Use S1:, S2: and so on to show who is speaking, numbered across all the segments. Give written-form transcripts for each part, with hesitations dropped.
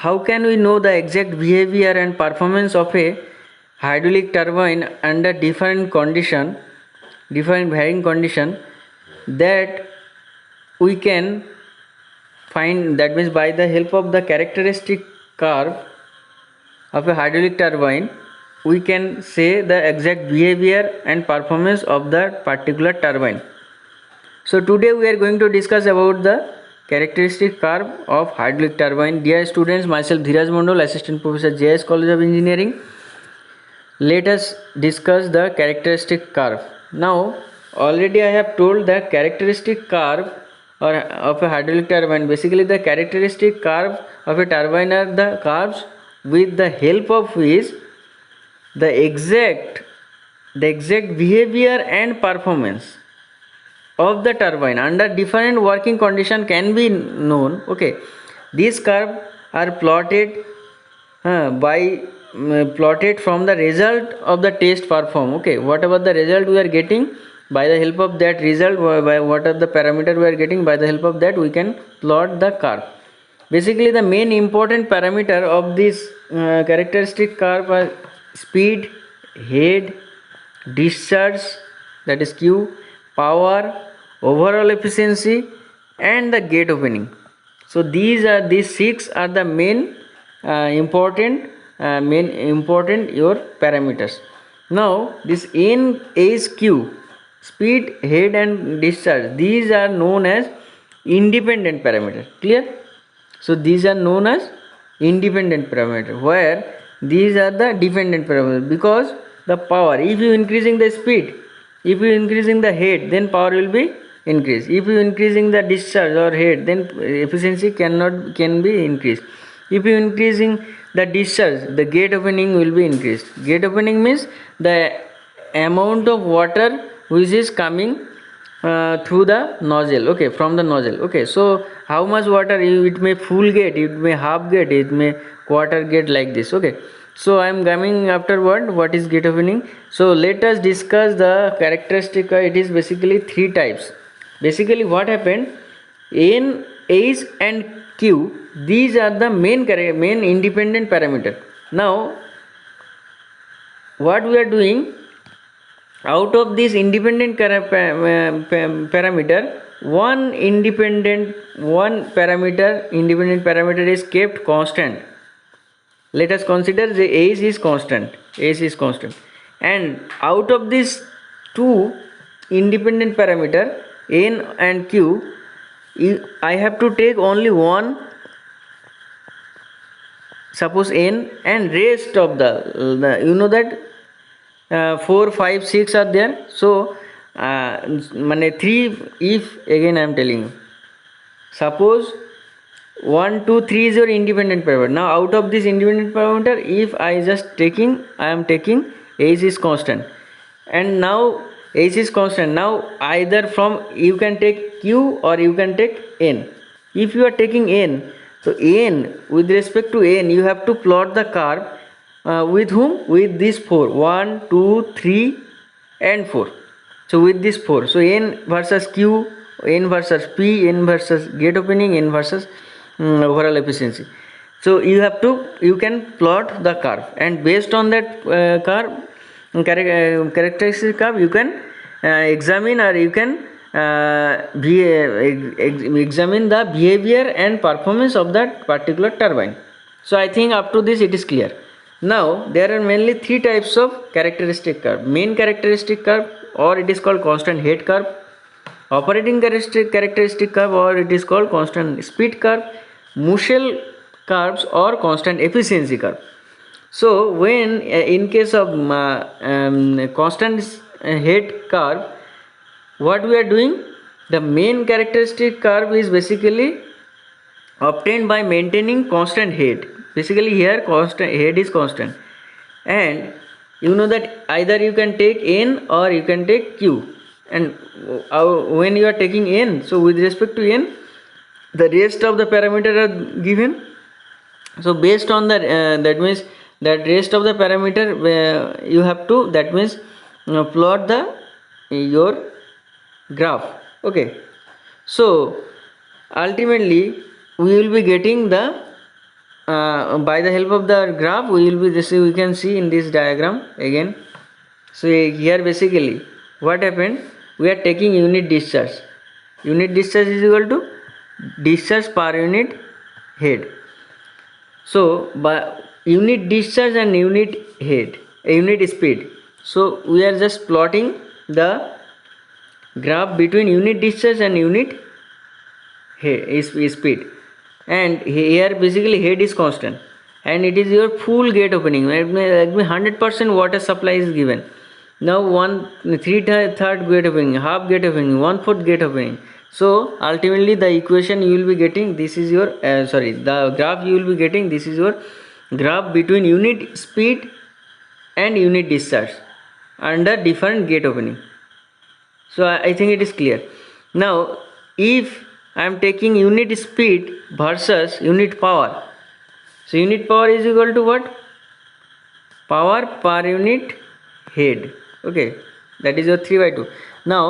S1: How can we know the exact behavior and performance of a hydraulic turbine under different varying condition? That we can find, that means by the help of the characteristic curve of a hydraulic turbine, we can say the exact behavior and performance of that particular turbine. So today we are going to discuss about the characteristic curve of hydraulic turbine. Dear students, myself Dheeraj Mondal, Assistant Professor, JS College of Engineering. Let us discuss the characteristic curve. Now already I have told the characteristic curve or of a hydraulic turbine. Basically the characteristic curve of a turbine are the curves with the help of which the exact behavior and performance of the turbine under different working condition can be known. Okay, these curves are plotted from the result of the test performed. Okay, whatever the result we are getting, by the help of that result, by what are the parameter we are getting, by the help of that we can plot the curve. Basically the main important parameter of this characteristic curve are speed, head, discharge, that is Q, power, overall efficiency, and the gate opening. So these six are the main important your parameters. Now this N, H, Q, speed, head, and discharge, these are known as independent parameter. Clear? So these are known as independent parameter, where these are the dependent parameter, because the power, if you increasing the speed, if you increasing the head, then power will be increased. If you increasing the discharge or head, then efficiency can be increased. If you increasing the discharge, the gate opening will be increased. Gate opening means the amount of water which is coming through the nozzle. Okay, from the nozzle. Okay, so how much water, it may full gate, it may half gate, it may quarter gate, like this. Okay, so I am coming afterward what is gate opening. So let us discuss the characteristic. It is basically three types. Basically what happened, N, H, and Q, these are the main independent parameter. Now what we are doing, out of this independent parameter, one independent parameter is kept constant. Let us consider the age is constant, and out of these two independent parameter N and Q, I have to take only one, suppose N, and rest of the you know that 4, 5, 6 are there. So 3, if again I am telling you, suppose 1, 2, 3 is your independent parameter. Now out of this independent parameter, if I am taking H is constant, and now H is constant. Now either from you can take Q or you can take N. If you are taking N, so N, with respect to N, you have to plot the curve with whom? With these 4, 1, 2, 3, and 4. So with this 4, so N versus Q, N versus P, N versus gate opening, N versus overall efficiency. So you can plot the curve, and based on that characteristic curve, you can examine, or you can examine the behavior and performance of that particular turbine. So I think up to this it is clear. Now there are mainly three types of characteristic curve: main characteristic curve, or it is called constant head curve; operating characteristic curve, or it is called constant speed curve; Muschel curves, or constant efficiency curve. So when in case of constant head curve, what we are doing, the main characteristic curve is basically obtained by maintaining constant head. Basically here constant head is constant, and you know that either you can take N or you can take Q, and when you are taking N, so with respect to N, the rest of the parameter are given. So based on that, that means that rest of the parameter you have to, that means plot the your graph. Okay, so ultimately we will be getting the by the help of the graph we will be this, we can see in this diagram again. So here basically what happened, we are taking unit discharge. Unit discharge is equal to discharge per unit head. So by unit discharge and unit head, unit speed. So we are just plotting the graph between unit discharge and unit speed. And here basically head is constant, and it is your full gate opening. Like 100% water supply is given. Now 1/3 gate opening, half gate opening, 1/4 gate opening. So ultimately the equation you will be getting, this is your the graph you will be getting, this is your graph between unit speed and unit discharge under different gate opening. So I think it is clear. Now if I am taking unit speed versus unit power, so unit power is equal to what? Power per unit head. Okay, that is your 3/2. Now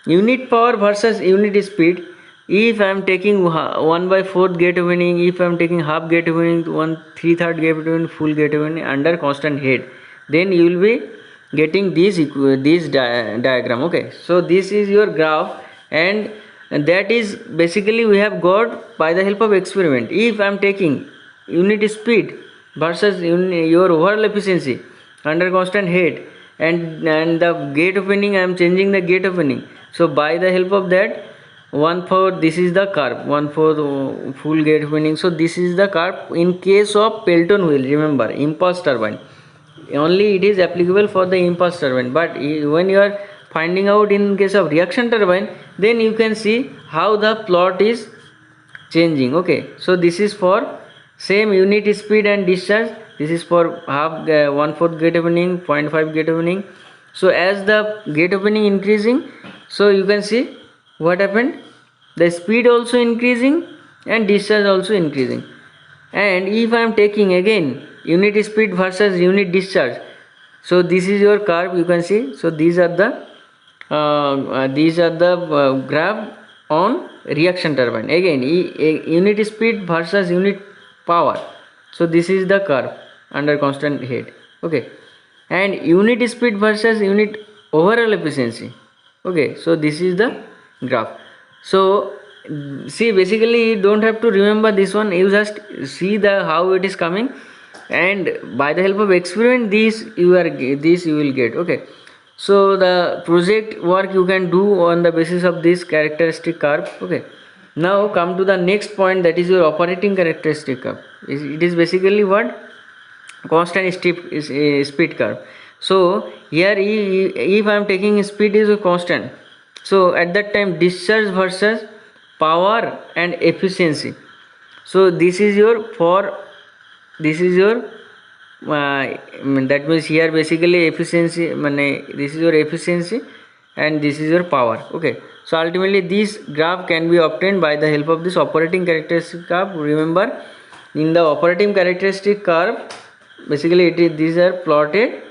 S1: unit power versus unit speed, if I am taking 1/4 gate opening, if I am taking half gate opening, 1/3 gate opening, full gate opening under constant head, then you will be getting this diagram. Okay, so this is your graph, and that is basically we have got by the help of experiment. If I am taking unit speed versus your overall efficiency under constant head, and the gate opening, I am changing the gate opening. So by the help of that, 1/4, this is the curve, 1/4 full gate opening. So this is the curve in case of Pelton wheel. Remember, impulse turbine, only it is applicable for the impulse turbine. But when you are finding out in case of reaction turbine, then you can see how the plot is changing. Okay, so this is for same unit speed and discharge. This is for half 1/4 gate opening, 0.5 gate opening. So as the gate opening increasing, so you can see what happened, the speed also increasing and discharge also increasing. And if I am taking again unit speed versus unit discharge, so this is your curve, you can see. So these are the graph on reaction turbine. Again unit speed versus unit power, so this is the curve under constant head. Okay, and unit speed versus unit overall efficiency. Okay, so this is the graph. So see, basically you don't have to remember this one, you just see the how it is coming, and by the help of experiment this you will get. Okay, so the project work you can do on the basis of this characteristic curve. Okay, now come to the next point, that is your operating characteristic curve. It is basically what? Constant speed curve. So here if I am taking speed is a constant, so at that time discharge versus power and efficiency. So this is your that means here basically efficiency, this is your efficiency and this is your power. Okay, so ultimately this graph can be obtained by the help of this operating characteristic curve. Remember, in the operating characteristic curve, basically these are plotted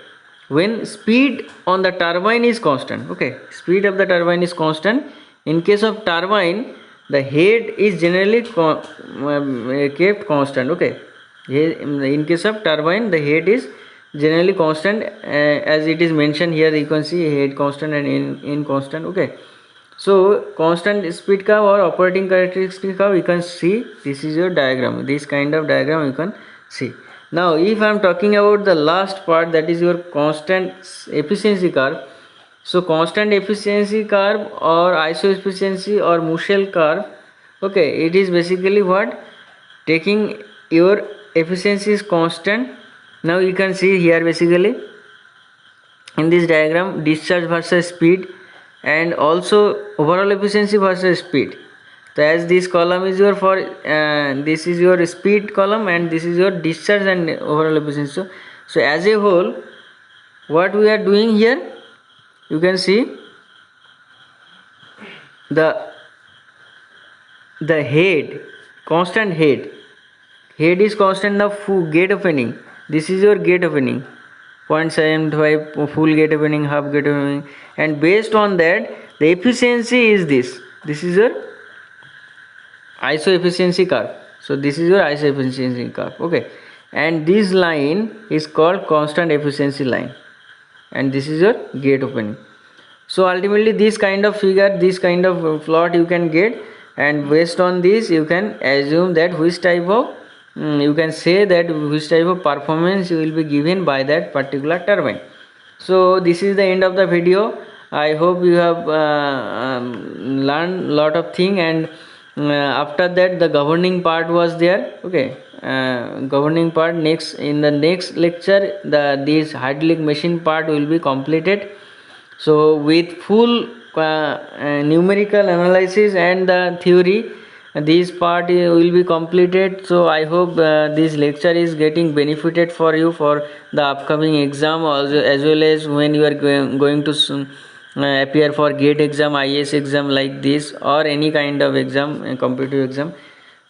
S1: when speed on the turbine is constant. Okay, speed of the turbine is constant. In case of turbine, the head is generally kept constant. Okay, in case of turbine, the head is generally constant, as it is mentioned here. You can see head constant and in constant. Okay, so constant speed curve or operating characteristic curve, you can see this is your diagram. This kind of diagram you can see. Now if I am talking about the last part, that is your constant efficiency curve. So constant efficiency curve or iso efficiency or Muschel curve. Okay, it is basically what? Taking your efficiency is constant. Now you can see here basically in this diagram discharge versus speed and also overall efficiency versus speed. So as this column is your this is your speed column and this is your discharge and overall efficiency. So as a whole, what we are doing here, you can see the head, constant head is constant. The full gate opening, this is your gate opening, 0.75 full gate opening, half gate opening, and based on that the efficiency is this is your iso efficiency curve. So this is your IC efficiency curve. Okay, and this line is called constant efficiency line, and this is your gate opening. So ultimately this kind of figure, this kind of plot you can get, and based on this you can assume that which type of you can say that which type of performance will be given by that particular turbine. So this is the end of the video. I hope you have learned lot of thing, and after that the governing part was there. Okay, governing part, next in the next lecture this hydraulic machine part will be completed. So with full numerical analysis and the theory, this part will be completed. So I hope this lecture is getting benefited for you for the upcoming exam, also as well as when you are going to appear for gate exam, IAS exam like this, or any kind of exam, competitive exam.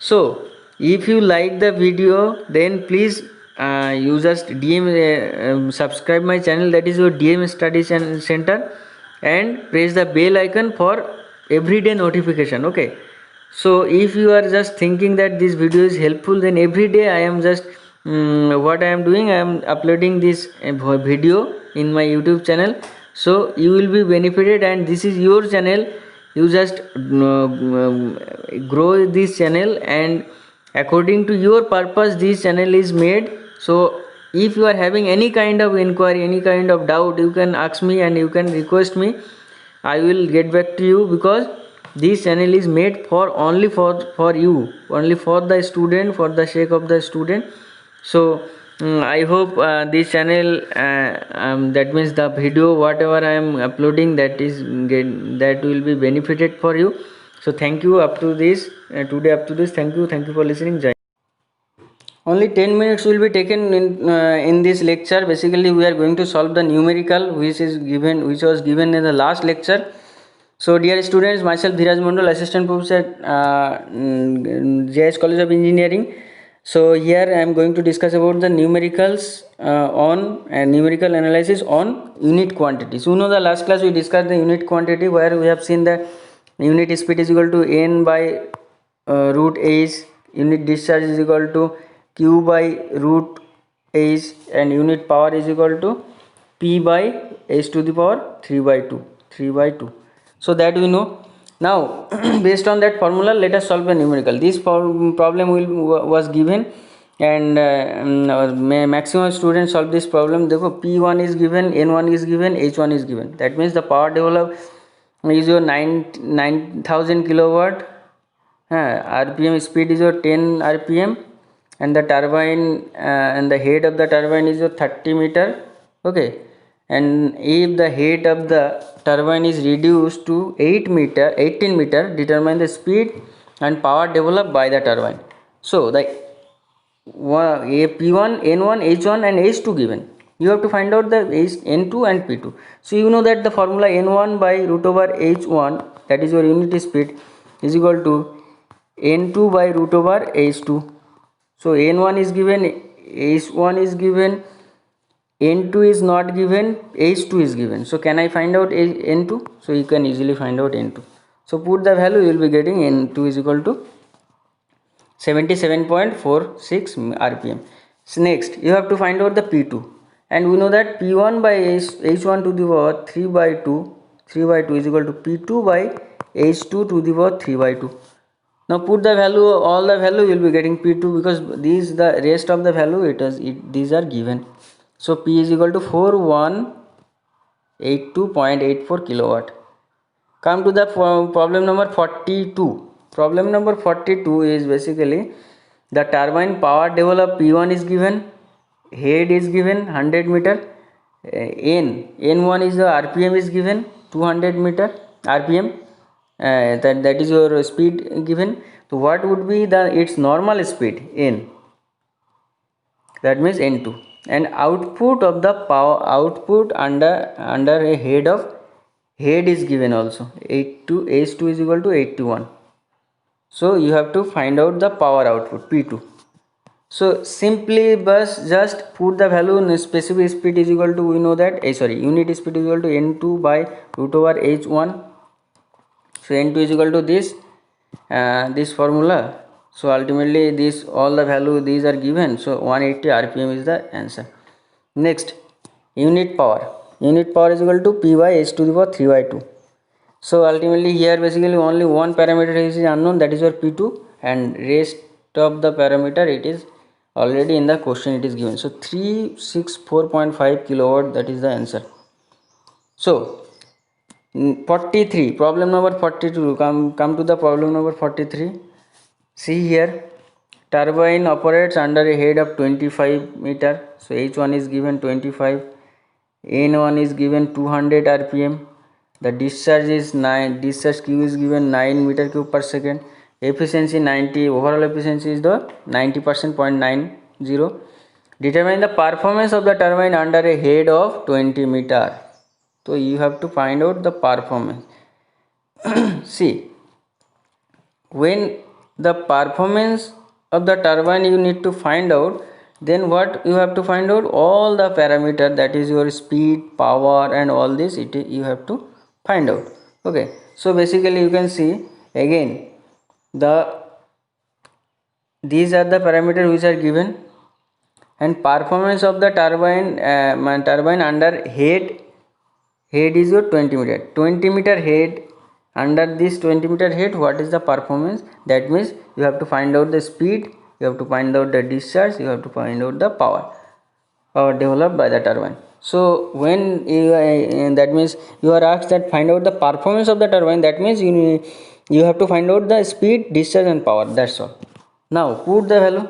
S1: So if you like the video, then please you just DM subscribe my channel, that is your DM study center, and press the bell icon for everyday notification. Okay, so if you are just thinking that this video is helpful, then every day I am just what I am doing, I am uploading this video in my YouTube channel, so you will be benefited, and this is your channel. You just grow this channel, and according to your purpose this channel is made. So if you are having any kind of inquiry, any kind of doubt, you can ask me and you can request me. I will get back to you, because this channel is made for only for you, only for the student, for the sake of the student. So I hope this channel that means the video whatever I am uploading, that will be benefited for you. So thank you up to this today, up to this. Thank you for listening. Jai. Only 10 minutes will be taken in this lecture. Basically we are going to solve the numerical which was given in the last lecture. So dear students, myself Dhiraj Mondal, assistant professor JS College of Engineering. So here I am going to discuss about the numericals on numerical analysis on unit quantity. So you know the last class we discussed the unit quantity, where we have seen the unit speed is equal to n by root h, unit discharge is equal to q by root h, and unit power is equal to p by h to the power 3 by 2. So that we know. Now based on that formula, let us solve the numerical. This problem was given, and maximum students solve this problem. Therefore p1 is given, n1 is given, h1 is given. That means the power developed is your 9000 kilowatt. RPM speed is your 10 RPM, and the turbine and the head of the turbine is your 30 meter. Okay, and if the height of the turbine is reduced to 18 meter, determine the speed and power developed by the turbine. So the P1, N1, H1 and H2 given. You have to find out the N2 and P2. So you know that the formula N1 by root over H1, that is your unit speed, is equal to N2 by root over H2. So N1 is given, H1 is given, N2 is not given, H2 is given. So can I find out N2? So you can easily find out N2. So put the value, you will be getting N2 is equal to 77.46 RPM. So next you have to find out the P2, and we know that P1 by H1 to the power 3 by 2 is equal to P2 by H2 to the power 3 by 2. Now put the value, all the value you will be getting P2, because these the rest of the value these are given. So P is equal to 4182.84 kilowatt. Come to the problem number 42. Problem number 42 is basically the turbine power developed P1 is given, head is given 100 meter, N1 is the RPM is given 200 meter RPM, that is your speed given. So what would be its normal speed N, that means N2, and output of the power output under a head is given also. H2 is equal to 81. So you have to find out the power output P2. So simply just put the value in specific speed is equal to, we know that unit speed is equal to N2 by root over H1. So N2 is equal to this formula. So ultimately this all the value these are given, so 180 rpm is the answer. Next, unit power. Unit power is equal to p by h to the power 3 by 2. So ultimately here basically only one parameter is unknown, that is your p2, and rest of the parameter it is already in the question, it is given. So 364.5 kilowatt, that is the answer. So 43, problem number 42, come to the problem number 43. See here, turbine operates under a head of 25 meter. So h1 is given 25, n1 is given 200 rpm, the discharge is 9, discharge q is given 9 meter cube per second, efficiency 90, overall efficiency is the 90%, 0.90. Determine the performance of the turbine under a head of 20 meter. So you have to find out the performance. See, when the performance of the turbine you need to find out, then what you have to find out, all the parameter, that is your speed, power and all this, you have to find out. Okay, so basically you can see again these are the parameters which are given, and performance of the turbine under head is your 20 meter head. Under this 20 meter head, what is the performance? That means you have to find out the speed, you have to find out the discharge, you have to find out the power developed by the turbine. So when you that means you are asked that find out the performance of the turbine, that means you have to find out the speed, discharge and power, that's all. Now put the value.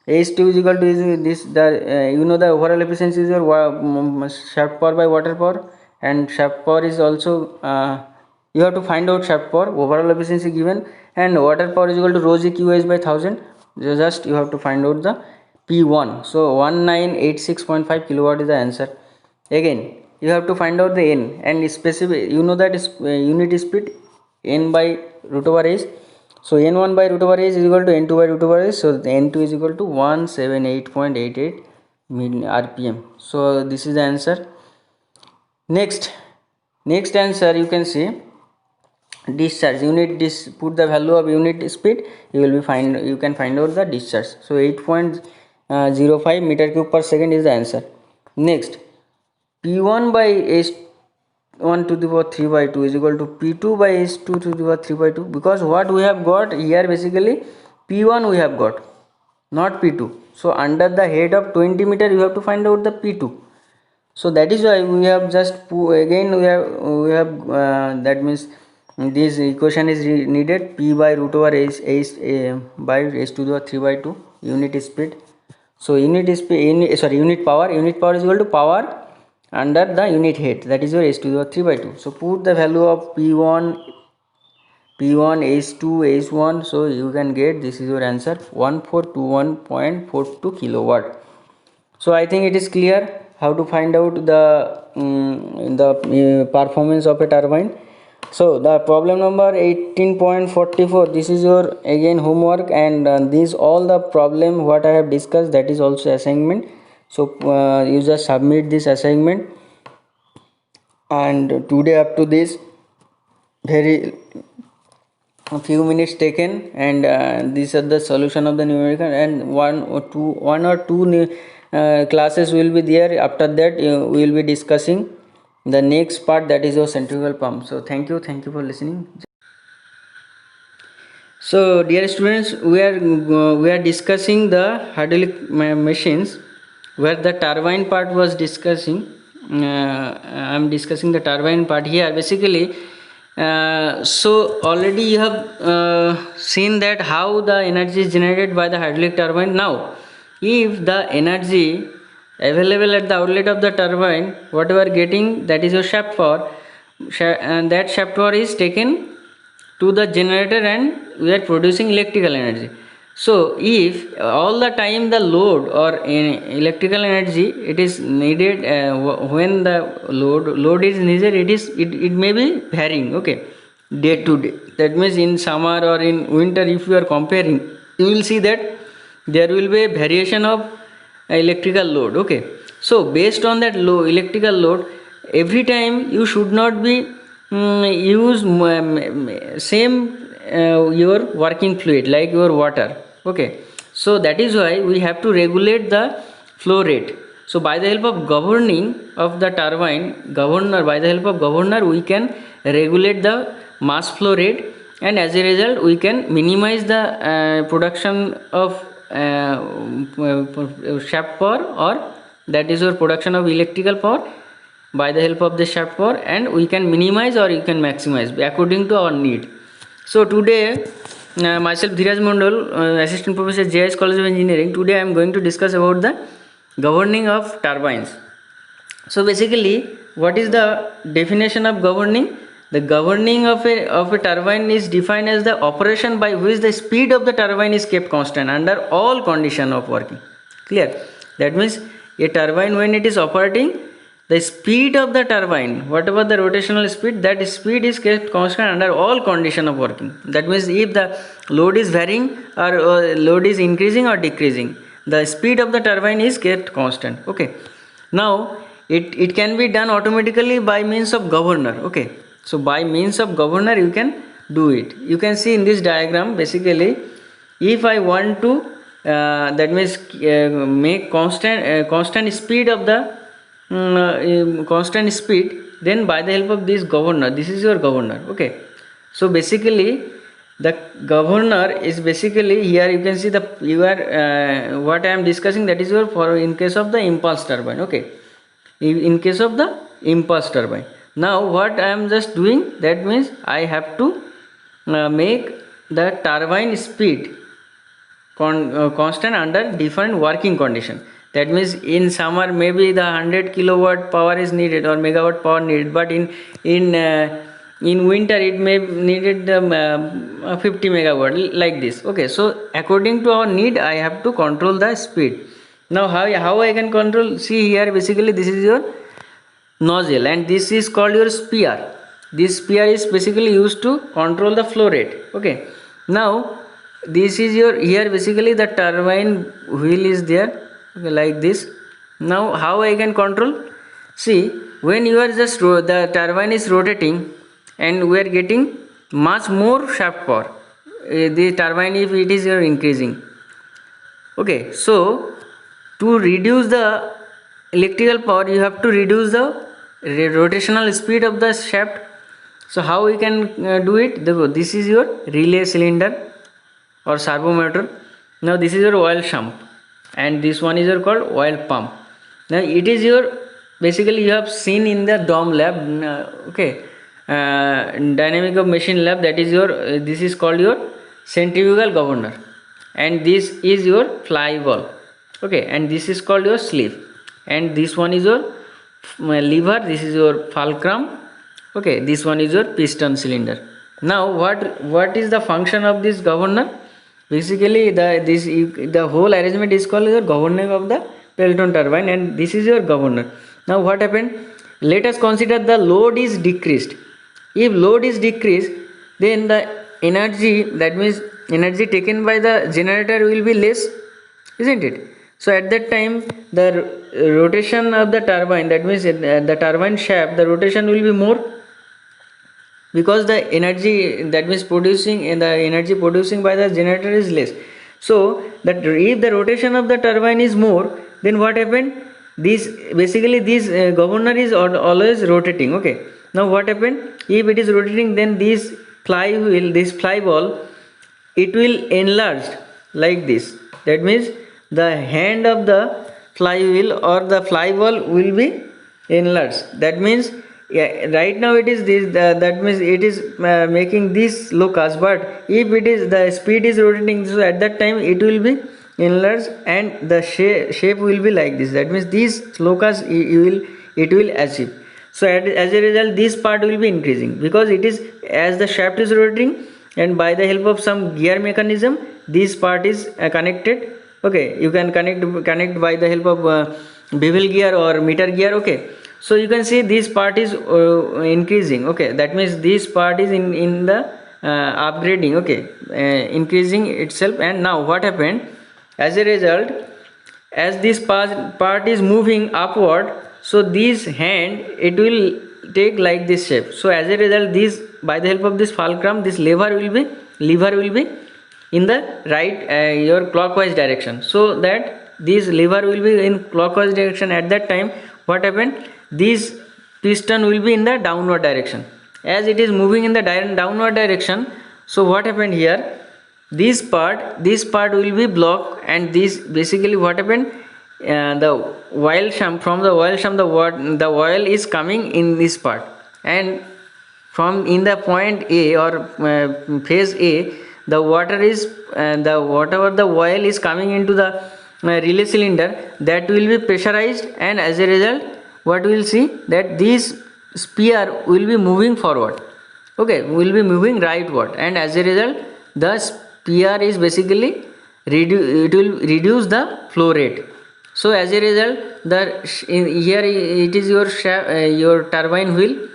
S1: H2 is equal to this, you know the overall efficiency is your shaft power by water power, and shaft power is also you have to find out shaft power, overall efficiency given, and water power is equal to rho g QH by 1000. Just you have to find out the P1. So 1986.5 kilowatt is the answer. Again you have to find out the n, and specific, you know that is unit speed n by root over h. So n1 by root over h is equal to n2 by root over h. So n2 is equal to 178.88 rpm. So this is the answer. Next answer you can see discharge unit, put the value of unit speed, you can find out the discharge. So 8.05 meter cube per second is the answer. Next, p1 by h1 to the power 3 by 2 is equal to p2 by h2 to the power 3 by 2, because what we have got here basically p1 we have got, not p2. So under the head of 20 meter you have to find out the p2. So that is why we have just again we have that means this equation is needed, p by root over h by h to the 3 by 2 unit speed. So unit power is equal to power under the unit head, that is your h to the 3 by 2. So put the value of p1 h2 h1, so you can get, this is your answer, 1421.42 kilowatt. So I think it is clear how to find out the performance of a turbine. So the problem number 18.44, this is your again homework, and these all the problem what I have discussed, that is also assignment. So you just submit this assignment, and today up to this very a few minutes taken, and these are the solution of the numerical, and one or two classes will be there. After that we will be discussing the next part, that is your centrifugal pump. So thank you for listening. So dear students, we are discussing the hydraulic machines, where the turbine part was discussing. I am discussing the turbine part here basically. So already you have seen that how the energy is generated by the hydraulic turbine. Now if the energy available at the outlet of the turbine, whatever getting, that is your shaft power, and that shaft power is taken to the generator and we are producing electrical energy. So if all the time the load or electrical energy it is needed, when the load is needed, it may be varying, okay, day to day. That means in summer or in winter, if you are comparing, you will see that there will be a variation of electrical load, okay. So based on that electrical load, every time you should not be use same your working fluid like your water. Okay, so that is why we have to regulate the flow rate. So by the help of governing of the turbine governor, by the help of governor we can regulate the mass flow rate, and as a result we can minimize the production of shaft power, or that is your production of electrical power by the help of the shaft power, and we can minimize or you can maximize according to our need. So today myself Dhiraj Mondal, assistant professor, JIS College of Engineering. Today I am going to discuss about the governing of turbines. So basically, what is the definition of governing? The governing of a turbine is defined as the operation by which the speed of the turbine is kept constant under all condition of working. Clear? That means a turbine, when it is operating, the speed of the turbine, whatever the rotational speed, that speed is kept constant under all condition of working. That means if the load is varying or load is increasing or decreasing, the speed of the turbine is kept constant. Okay, now it can be done automatically by means of governor. Okay, so by means of governor you can do it. You can see in this diagram, basically if I want to that means make constant speed of the constant speed, then by the help of this governor, this is your governor. Okay, so basically the governor is basically, here you can see the what I am discussing, that is your for in case of the impulse turbine. Okay, in case of the impulse turbine. Now what I am just doing, that means I have to make the turbine speed constant under different working condition. That means in summer maybe the 100 kilowatt power is needed or megawatt power needed, but in winter it may needed 50 megawatt, like this. Okay, so according to our need I have to control the speed. Now how I can control? See here, basically this is your nozzle and this is called your spear. This spear is basically used to control the flow rate. Okay, now this is your, here basically the turbine wheel is there. Okay, like this. Now how I can control? See, when you are just the turbine is rotating and we are getting much more shaft power, the turbine if it is increasing. Okay, so to reduce the electrical power you have to reduce the rotational speed of the shaft. So how we can do it? This is your relay cylinder or servo motor. Now this is your oil sump and this one is your called oil pump. Now it is your, basically you have seen in the DOM lab, okay, dynamic of machine lab, that is your this is called your centrifugal governor, and this is your flywheel. Okay, and this is called your sleeve, and this one is your lever, this is your fulcrum. Okay, this one is your piston cylinder. Now what is the function of this governor? Basically the whole arrangement is called your governing of the Pelton turbine, and this is your governor. Now what happened? Let us consider the load is decreased. If load is decreased, then the energy, that means energy taken by the generator will be less, isn't it? So at that time the rotation of the turbine, that means the turbine shaft, the rotation will be more, because the energy, that means producing, and the energy producing by the generator is less. So that if the rotation of the turbine is more, then what happened? This basically this governor is always rotating. Okay, now what happened? If it is rotating, then this flywheel, this flyball, it will enlarge like this. That means the hand of the flywheel or the flyball will be enlarged. That means, yeah, right now it is this, that means it is making this locus, but if it is the speed is rotating, so at that time it will be enlarged and the shape will be like this. That means this locus it will achieve. So as a result this part will be increasing, because it is, as the shaft is rotating and by the help of some gear mechanism this part is connected. Okay, you can connect by the help of bevel gear or meter gear. Okay, so you can see this part is increasing. Okay, that means this part is in the upgrading. Okay, increasing itself. And now what happened? As a result, as this part is moving upward, so this hand it will take like this shape. So as a result, this, by the help of this fulcrum, this lever will be lever will be in the right your clockwise direction. So that this lever will be in clockwise direction. At that time, what happened? This piston will be in the downward direction. As it is moving in the downward direction, so what happened here? This part will be blocked, and this basically what happened, the oil shaft, from the oil shaft the oil is coming in this part, and from in the point A or phase A, the water is the whatever the oil is coming into the relay cylinder, that will be pressurized, and as a result what we will see, that this sphere will be moving forward, okay, will be moving rightward, and as a result the sphere is basically it will reduce the flow rate. So as a result, here it is your turbine wheel,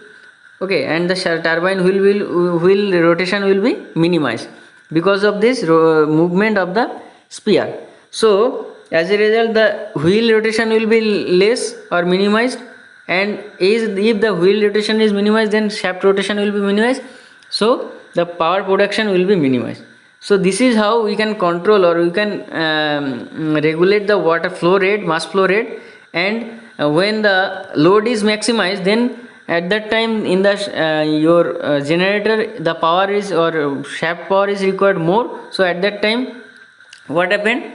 S1: okay, and the turbine wheel rotation will be minimized because of this movement of the sphere. So as a result, the wheel rotation will be less or minimized, and if the wheel rotation is minimized, then shaft rotation will be minimized, so the power production will be minimized. So this is how we can control, or we can regulate the water flow rate, mass flow rate. And when the load is maximized, then at that time in the your generator, the power is, or shaft power is required more. So at that time what happened,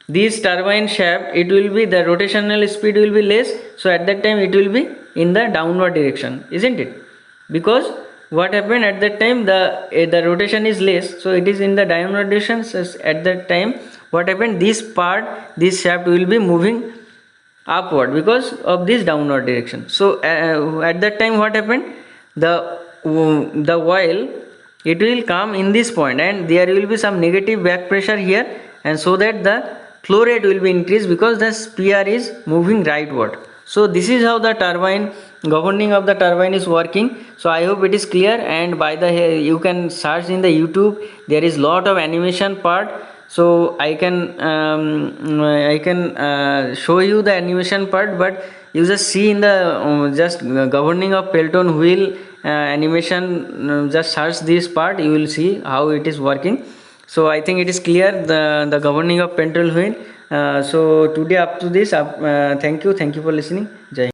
S1: this turbine shaft, it will be, the rotational speed will be less, so at that time it will be in the downward direction, isn't it? Because what happened at that time, the rotation is less, so it is in the downward direction. So at that time what happened, this shaft will be moving upward because of this downward direction. So at that time what happened, the oil, it will come in this point, and there will be some negative back pressure here, and so that the flow rate will be increased because the sphere is moving rightward. So this is how the turbine, governing of the turbine is working. So I hope it is clear, and by the you can search in the YouTube, there is lot of animation part. So I can show you the animation part, but you just see in the just governing of Pelton wheel animation, just search this part, you will see how it is working. So I think it is clear, the governing of Pelton wheel. So today up to this, thank you for listening. Jai Hind.